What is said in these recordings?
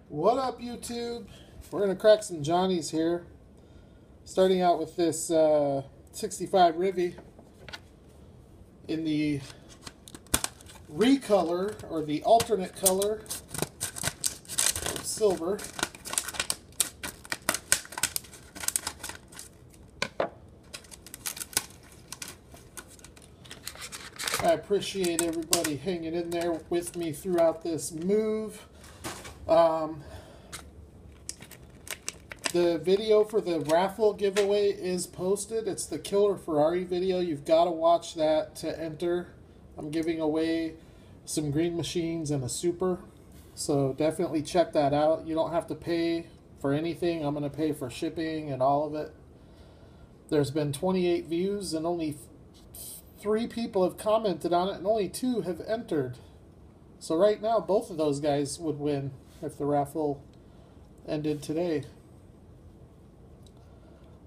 What up, YouTube? We're going to crack some Johnnies here. Starting out with this 65 Rivy in the recolor, or the alternate color of silver. I appreciate everybody hanging in there with me throughout this move. The video for the raffle giveaway is posted. It's the Killer Ferrari video. You've got to watch that to enter. I'm giving away some green machines and a super. So definitely check that out. You don't have to pay for anything. I'm going to pay for shipping and all of it. There's been 28 views and only 3 people have commented on it and only 2 have entered. So right now both of those guys would win if the raffle ended today.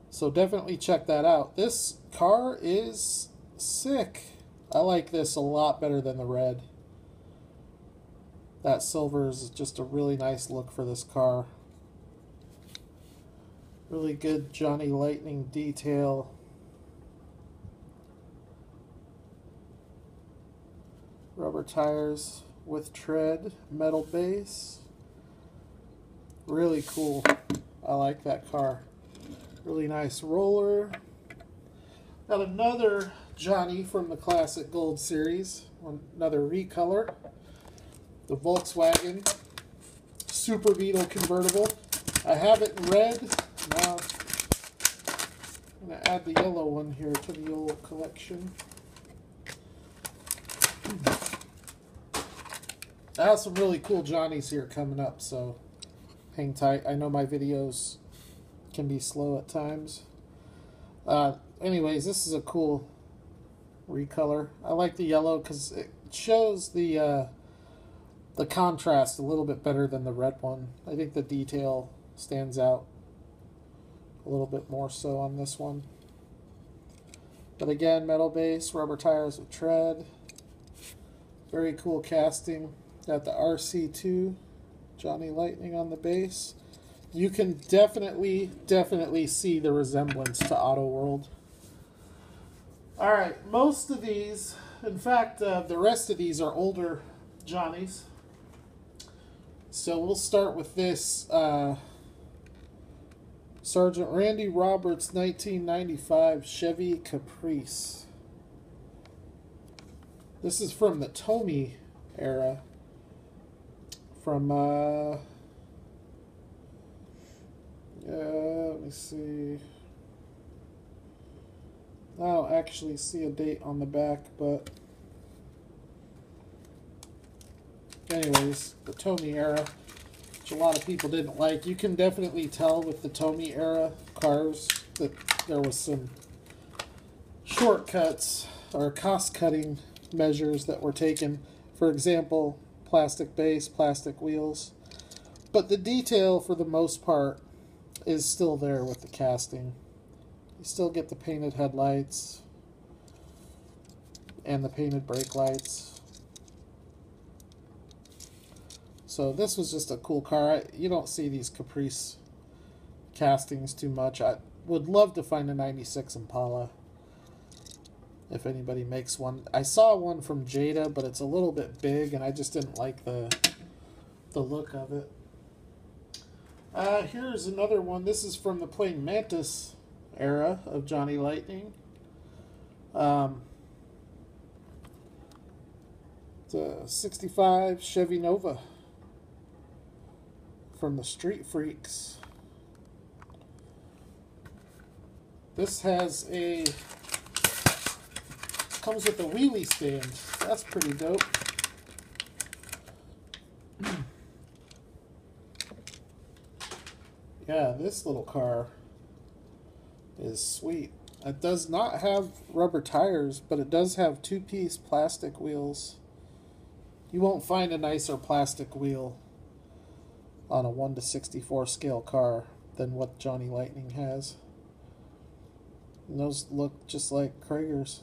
So definitely check that out. This car is sick. I like this a lot better than the red. That silver is just a really nice look for this car. Really good Johnny Lightning detail. Rubber tires with tread, metal base. Really cool. I like that car. Really nice roller. Got another Johnny from the Classic Gold series. Another recolor. The Volkswagen Super Beetle convertible. I have it in red. Now I'm going to add the yellow one here to the old collection. I have some really cool Johnnies here coming up, so hang tight. I know my videos can be slow at times. Anyways, this is a cool recolor. I like the yellow because it shows the contrast a little bit better than the red one. I think the detail stands out a little bit more so on this one. But again, metal base, rubber tires with tread. Very cool casting. Got the RC2 Johnny Lightning on the base. You can definitely see the resemblance to Auto World. Alright, most of these, in fact, the rest of these are older Johnnies. So we'll start with this Sergeant Randy Roberts 1995 Chevy Caprice. This is from the Tommy era. From, let me see. I don't actually see a date on the back, but anyways, the Tommy era, which a lot of people didn't like. You can definitely tell with the Tommy era cars that there was some shortcuts or cost-cutting measures that were taken. For example, plastic base, plastic wheels. But the detail, for the most part, is still there with the casting. You still get the painted headlights and the painted brake lights. So this was just a cool car. You don't see these Caprice castings too much. I would love to find a 96 Impala if anybody makes one. I saw one from Jada, but it's a little bit big and I just didn't like the look of it. Here's another one. This is from the Plain Mantis era of Johnny Lightning. It's a 65 Chevy Nova from the Street Freaks. This has comes with a wheelie stand. That's pretty dope. Yeah, this little car is sweet. It does not have rubber tires, but it does have 2-piece plastic wheels. You won't find a nicer plastic wheel on a 1/64 scale car than what Johnny Lightning has. And those look just like Krager's.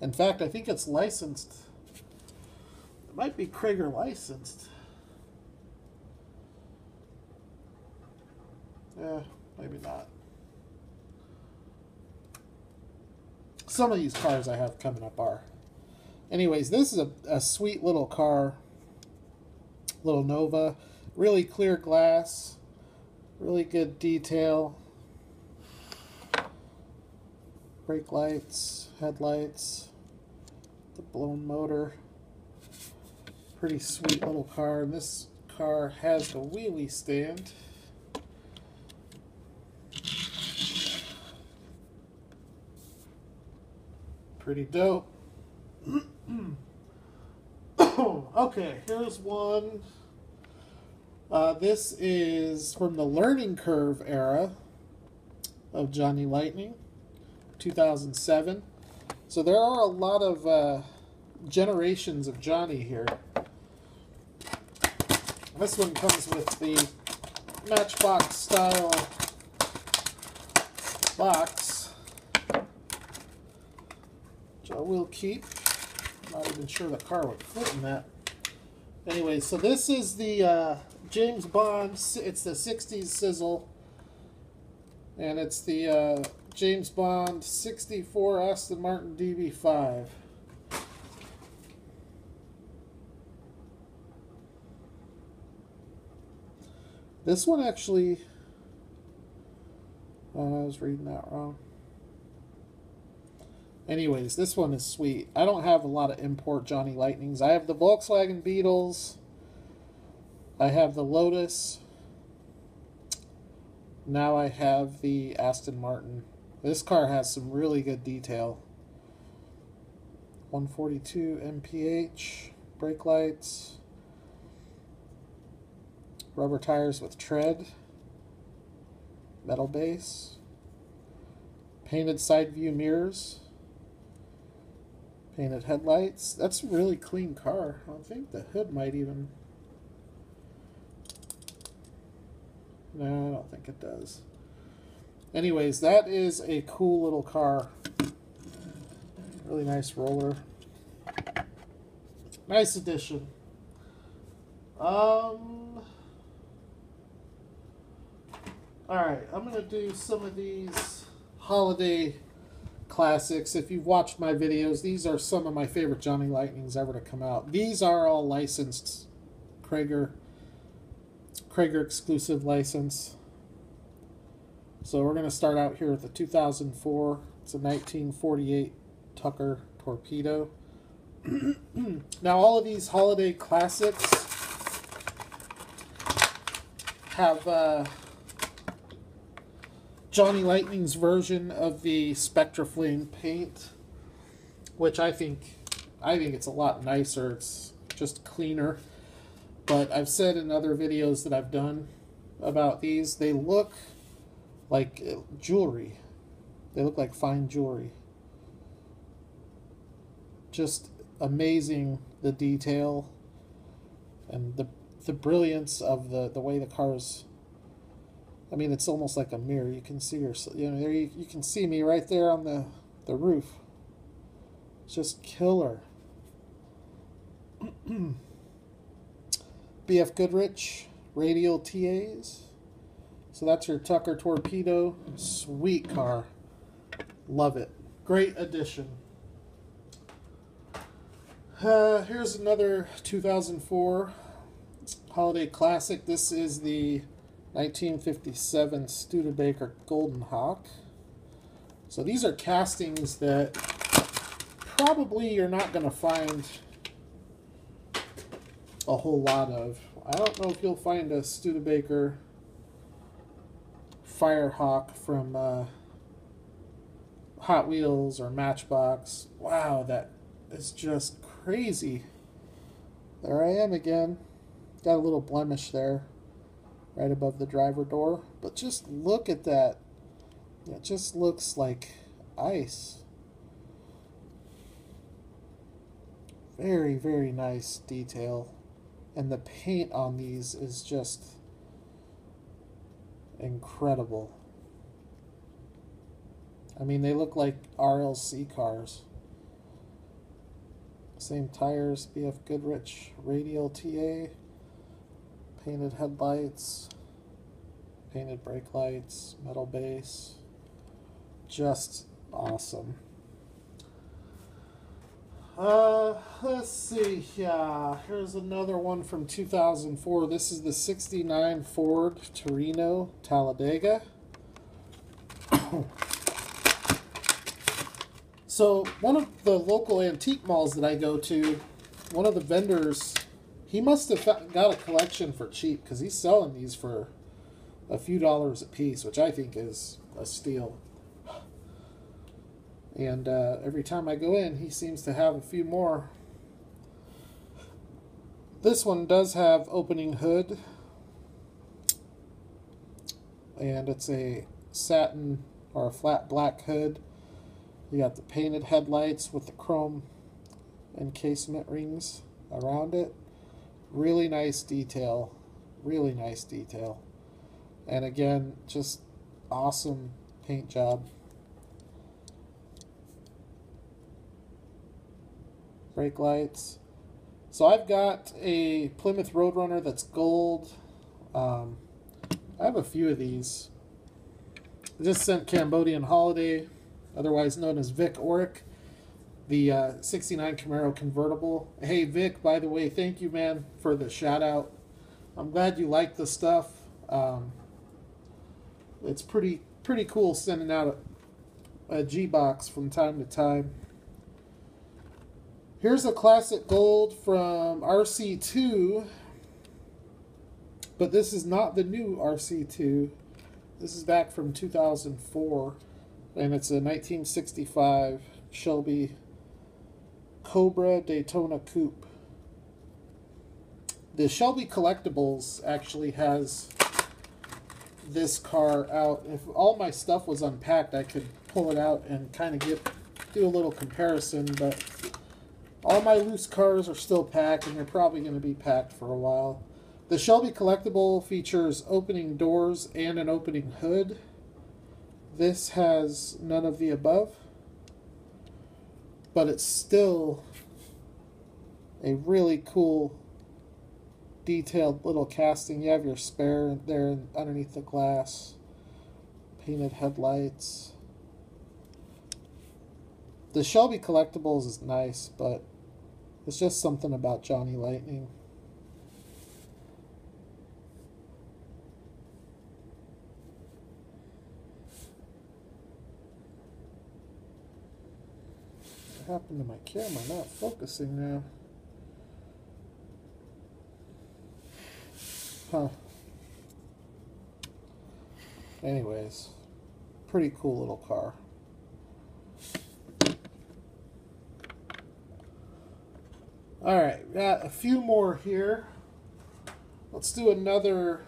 In fact, I think it's licensed. It might be Krager licensed. Maybe not. Some of these cars I have coming up are. Anyways, this is a sweet little car. Little Nova. Really clear glass. Really good detail. Brake lights, headlights, the blown motor. Pretty sweet little car. And this car has the wheelie stand. Pretty dope. Okay, here's one. This is from the learning curve era of Johnny Lightning, 2007. So there are a lot of generations of Johnny here. This one comes with the Matchbox style box, which I will keep. I'm not even sure the car would fit in that. Anyway, so this is the James Bond, it's the 60s sizzle, and it's the James Bond 64 Aston Martin DB5. This one actually, oh, I was reading that wrong. Anyways, this one is sweet. I don't have a lot of import Johnny Lightnings. I have the Volkswagen Beetles. I have the Lotus. Now I have the Aston Martin. This car has some really good detail. 142 mph, brake lights, rubber tires with tread, metal base, painted side view mirrors, painted headlights. That's a really clean car. I think the hood might even... No, I don't think it does. Anyways, that is a cool little car. Really nice roller. Nice addition. Alright, I'm going to do some of these holiday classics. If you've watched my videos, these are some of my favorite Johnny Lightnings ever to come out. These are all licensed Krager exclusive license. So we're going to start out here with the 2004. It's a 1948 Tucker Torpedo. Now all of these holiday classics have Johnny Lightning's version of the Spectra Flame paint, which I think it's a lot nicer. It's just cleaner. But I've said in other videos that I've done about these, they look like jewelry. They look like fine jewelry. Just amazing, the detail and the brilliance of the way the car's... I mean, it's almost like a mirror. You can see yourself, you know, there you can see me right there on the roof. It's just killer. BF Goodrich radial TAs. So that's your Tucker Torpedo. Sweet car. Love it. Great addition. Here's another 2004 holiday classic. This is the 1957 Studebaker Golden Hawk. So these are castings that probably you're not going to find a whole lot of. I don't know if you'll find a Studebaker Firehawk from Hot Wheels or Matchbox. Wow, that is just crazy. There I am again. Got a little blemish there right above the driver door, but just look at that. It just looks like ice. Very, very nice detail. And the paint on these is just incredible. I mean, they look like RLC cars. Same tires, BF Goodrich radial TA, painted headlights, Painted brake lights, metal base. Just awesome. Let's see. Yeah, here's another one from 2004. This is the 69 Ford Torino Talladega. So one of the local antique malls that I go to, one of the vendors, he must have got a collection for cheap because he's selling these for a few dollars a piece, which I think is a steal. And every time I go in, he seems to have a few more. This one does have opening hood, and it's a satin or a flat black hood. You got the painted headlights with the chrome encasement rings around it. Really nice detail. Really nice detail. And again, just awesome paint job. Brake lights. So I've got a Plymouth Roadrunner that's gold. I have a few of these. I just sent Cambodian Holiday, otherwise known as Vic Oric, the 69 Camaro convertible. Hey Vic, by the way, thank you, man, for the shout out. I'm glad you like the stuff. It's pretty cool sending out a G-Box from time to time. Here's a classic gold from RC2, but this is not the new RC2. This is back from 2004, and it's a 1965 Shelby Cobra Daytona Coupe. The Shelby Collectibles actually has this car out. If all my stuff was unpacked, I could pull it out and kind of do a little comparison, but all my loose cars are still packed, and they're probably going to be packed for a while. The Shelby Collectible features opening doors and an opening hood. This has none of the above, but it's still a really cool, detailed little casting. You have your spare there underneath the glass. Painted headlights. The Shelby Collectibles is nice, but it's just something about Johnny Lightning. What happened to my camera? Not focusing now. Huh. Anyways, pretty cool little car. Alright, got a few more here. Let's do another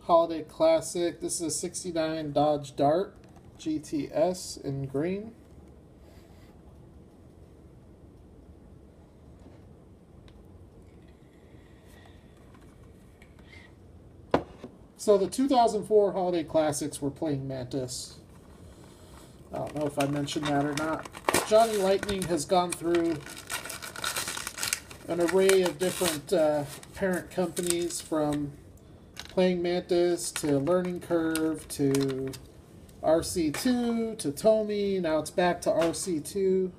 holiday classic. This is a 69 Dodge Dart GTS in green. So the 2004 holiday classics were playing Mantis. I don't know if I mentioned that or not. Johnny Lightning has gone through an array of different parent companies, from Playing Mantis to Learning Curve to RC2 to Tomy. Now it's back to RC2.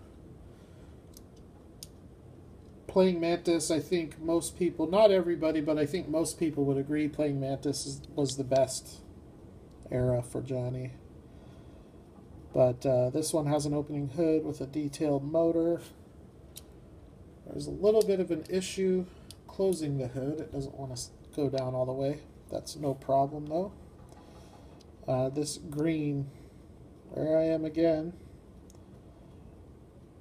Playing Mantis, I think most people, not everybody, but I think most people would agree Playing Mantis was the best era for Johnny. But this one has an opening hood with a detailed motor. There's a little bit of an issue closing the hood. It doesn't want to go down all the way. That's no problem though. This green, there I am again.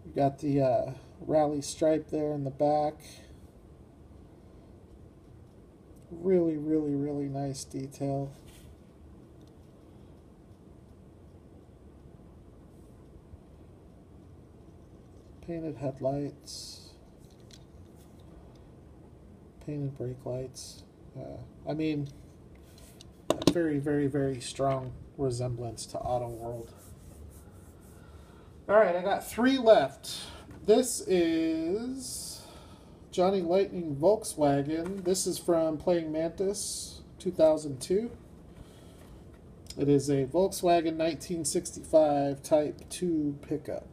You got the rally stripe there in the back. Really, really, really nice detail. Painted headlights, painted brake lights. I mean, a very, very, very strong resemblance to Auto World. Alright, I got 3 left. This is Johnny Lightning Volkswagen. This is from Playing Mantis 2002. It is a Volkswagen 1965 Type 2 pickup.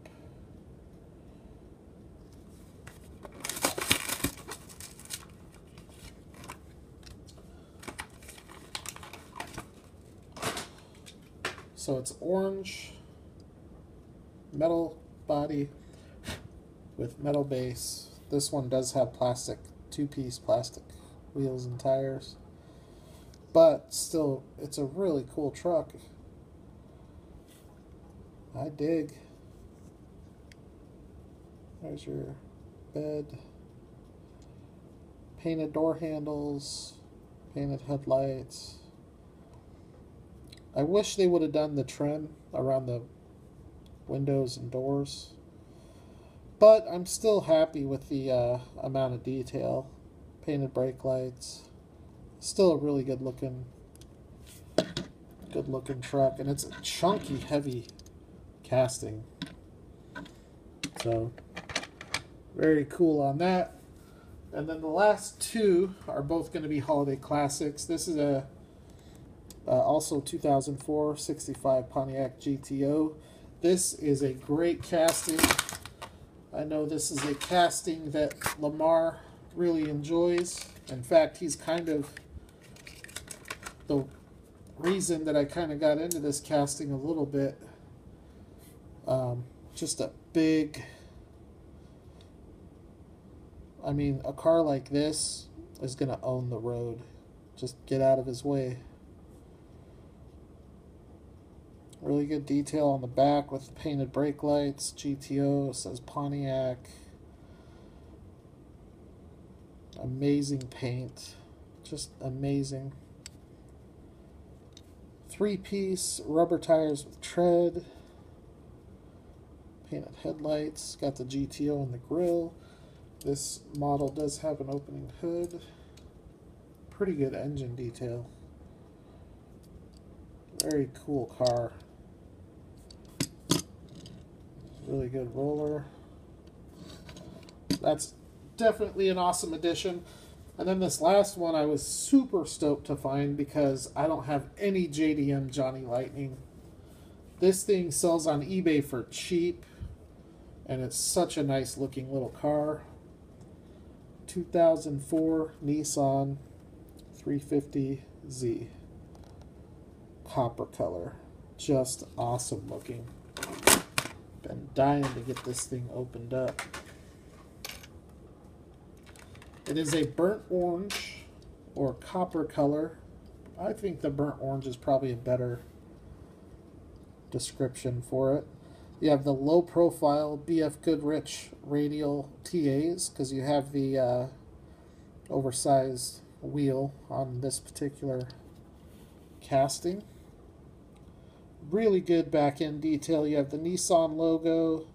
So it's orange, metal body with metal base. This one does have plastic, two-piece plastic wheels and tires. But still, it's a really cool truck. I dig. There's your bed. Painted door handles, painted headlights. I wish they would have done the trim around the windows and doors. But I'm still happy with the amount of detail. Painted brake lights. Still a really good looking truck. And it's a chunky, heavy casting. So, very cool on that. And then the last two are both going to be holiday classics. This is a also 2004 65 Pontiac GTO. This is a great casting. I know this is a casting that Lamar really enjoys. In fact, he's kind of the reason that I kind of got into this casting a little bit. Just a big, I mean, a car like this is going to own the road. Just get out of his way. Really good detail on the back with painted brake lights. GTO, it says Pontiac. Amazing paint. Just amazing. Three-piece rubber tires with tread. Painted headlights. Got the GTO in the grille. This model does have an opening hood. Pretty good engine detail. Very cool car. Really good roller. That's definitely an awesome addition. And then this last one I was super stoked to find because I don't have any JDM Johnny Lightning. This thing sells on eBay for cheap. And it's such a nice looking little car. 2004 Nissan 350Z. Copper color. Just awesome looking. Been dying to get this thing opened up. It is a burnt orange or copper color. I think the burnt orange is probably a better description for it. You have the low profile BF Goodrich radial TAs because you have the oversized wheel on this particular casting. Really good back end detail. You have the Nissan logo,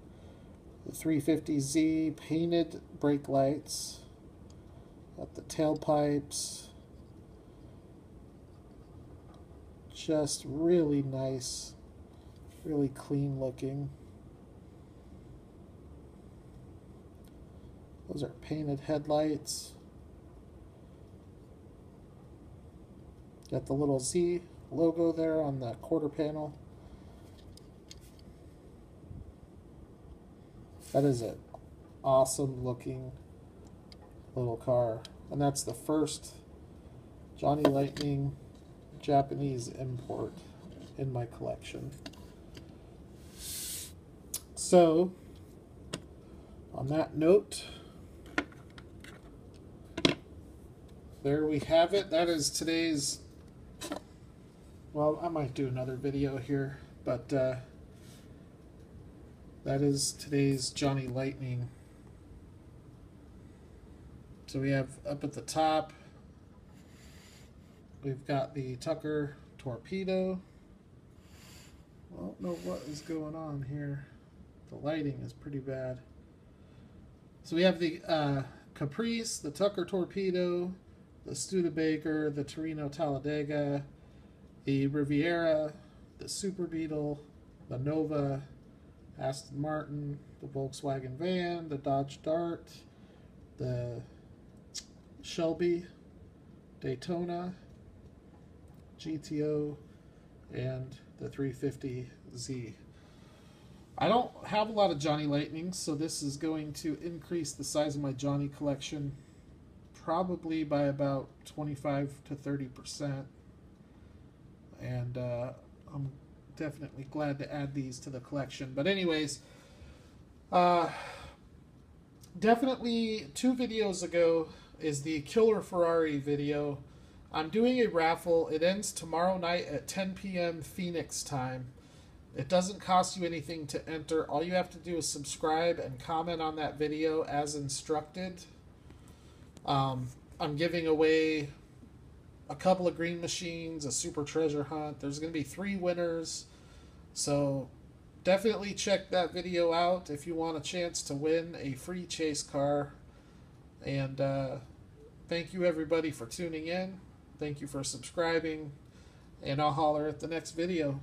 the 350Z, painted brake lights, got the tailpipes. Just really nice, really clean looking. Those are painted headlights. Got the little Z logo there on the quarter panel. That is an awesome looking little car. And that's the first Johnny Lightning Japanese import in my collection. So, on that note, there we have it. That is today's, well, I might do another video here, but that is today's Johnny Lightning. So we have up at the top, we've got the Tucker Torpedo. I don't know what is going on here. The lighting is pretty bad. So we have the Caprice, the Tucker Torpedo, the Studebaker, the Torino Talladega, the Riviera, the Super Beetle, the Nova, Aston Martin, the Volkswagen van, the Dodge Dart, the Shelby Daytona, GTO and the 350Z. I don't have a lot of Johnny Lightnings, so this is going to increase the size of my Johnny collection probably by about 25 to 30%. And I'm definitely glad to add these to the collection. But anyways, definitely 2 videos ago is the Killer Ferrari video. I'm doing a raffle. It ends tomorrow night at 10 p.m. Phoenix time. It doesn't cost you anything to enter. All you have to do is subscribe and comment on that video as instructed. I'm giving away a couple of green machines, a super treasure hunt. There's going to be 3 winners. So definitely check that video out if you want a chance to win a free chase car. And thank you everybody for tuning in. Thank you for subscribing. And I'll holler at the next video.